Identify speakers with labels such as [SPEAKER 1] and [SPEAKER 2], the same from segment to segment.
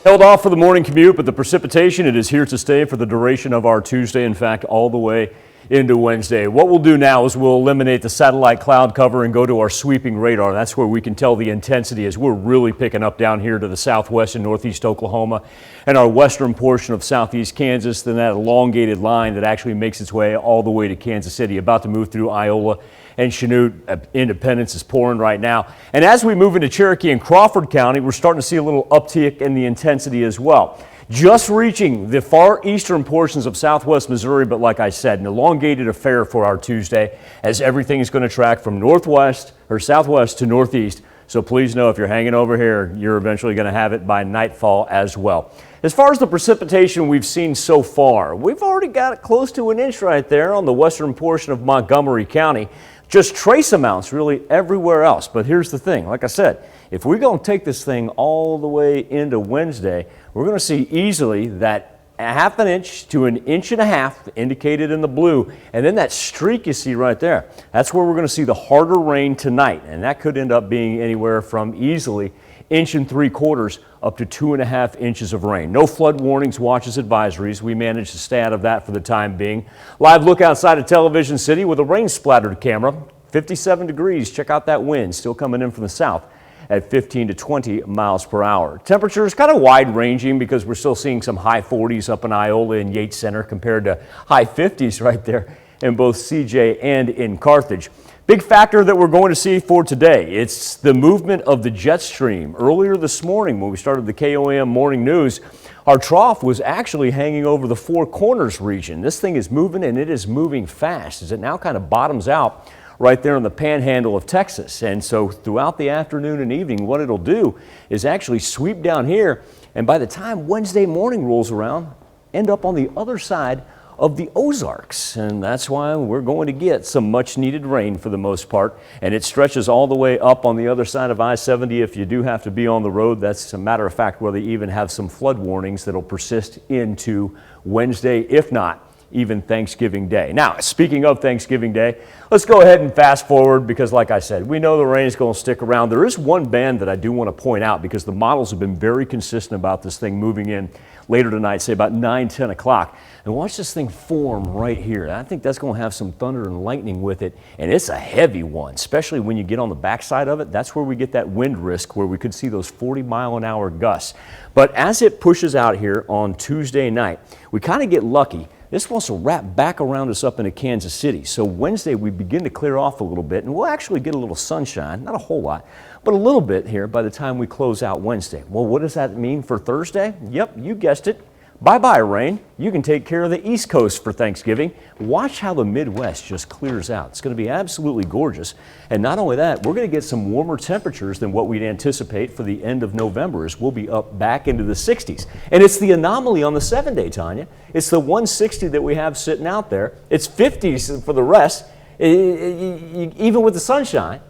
[SPEAKER 1] Held off for the morning commute, but the precipitation, it is here to stay for the duration of our Tuesday. In fact, all the way into Wednesday. What we'll do now is we'll eliminate the satellite cloud cover and go to our sweeping radar. That's where we can tell the intensity as we're really picking up down here to the southwest and northeast Oklahoma and our western portion of southeast Kansas, then that elongated line that actually makes its way all the way to Kansas City, about to move through Iola and Chanute. Independence is pouring right now. And as we move into Cherokee and Crawford County, we're starting to see a little uptick in the intensity as well. Just reaching the far eastern portions of southwest Missouri, but like I said, an elongated affair for our Tuesday as everything is going to track from northwest or southwest to northeast. So please know if you're hanging over here, you're eventually going to have it by nightfall as well. As far as the precipitation we've seen so far, we've already got close to an inch right there on the western portion of Montgomery County. Just trace amounts really everywhere else. But here's the thing, like I said, if we're going to take this thing all the way into Wednesday, we're going to see easily that a half an inch to an inch and a half indicated in the blue. And then that streak you see right there, that's where we're going to see the harder rain tonight. And that could end up being anywhere from easily 1 3/4 up to 2.5 inches of rain. No flood warnings, watches, advisories. We managed to stay out of that for the time being. Live look outside of Television City with a rain splattered camera. 57 degrees. Check out that wind still coming in from the south at 15 to 20 miles per hour. Temperature is kind of wide ranging because we're still seeing some high 40s up in Iola and Yates Center compared to high 50s right there in both CJ and in Carthage. Big factor that we're going to see for today, it's the movement of the jet stream. Earlier this morning when we started the KOAM morning news, our trough was actually hanging over the Four Corners region. This thing is moving, and it is moving fast as it now kind of bottoms out right there in the panhandle of Texas. And so throughout the afternoon and evening, what it'll do is actually sweep down here, and by the time Wednesday morning rolls around, end up on the other side of the Ozarks. And that's why we're going to get some much needed rain for the most part. And it stretches all the way up on the other side of I-70 if you do have to be on the road. That's a matter of fact where they even have some flood warnings that'll persist into Wednesday, if not even Thanksgiving Day. Now, speaking of Thanksgiving Day, let's go ahead and fast forward because like I said, we know the rain is going to stick around. There is one band that I do want to point out because the models have been very consistent about this thing moving in later tonight, say about 9, 10 o'clock. And watch this thing form right here. I think that's going to have some thunder and lightning with it, and it's a heavy one, especially when you get on the backside of it. That's where we get that wind risk where we could see those 40-mile-an-hour gusts. But as it pushes out here on Tuesday night, we kind of get lucky. This wants to wrap back around us up into Kansas City. So Wednesday we begin to clear off a little bit, and we'll actually get a little sunshine, not a whole lot, but a little bit here by the time we close out Wednesday. Well, what does that mean for Thursday? Yep, you guessed it. Bye-bye rain. You can take care of the East Coast for Thanksgiving. Watch how the Midwest just clears out. It's going to be absolutely gorgeous. And not only that, we're going to get some warmer temperatures than what we'd anticipate for the end of November as we'll be up back into the 60s. And it's the anomaly on the 7-day, Tanya. It's the 160 that we have sitting out there. It's 50s for the rest, even with the sunshine.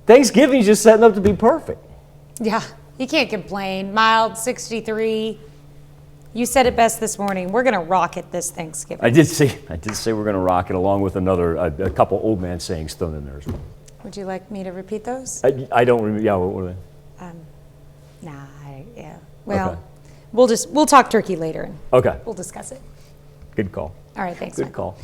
[SPEAKER 1] Thanksgiving's just setting up to be perfect.
[SPEAKER 2] Yeah, you can't complain. Mild, 63. You said it best this morning. We're going to rock it this Thanksgiving.
[SPEAKER 1] I did say we're going to rock it along with a couple old man sayings thrown in there as well.
[SPEAKER 2] Would you like me to repeat those?
[SPEAKER 1] I don't remember. Yeah, what were they?
[SPEAKER 2] Nah, yeah. Well,
[SPEAKER 1] okay.
[SPEAKER 2] we'll talk turkey later and
[SPEAKER 1] okay.
[SPEAKER 2] we'll discuss it.
[SPEAKER 1] Good call.
[SPEAKER 2] All right, thanks.
[SPEAKER 1] Good
[SPEAKER 2] Mike.
[SPEAKER 1] call.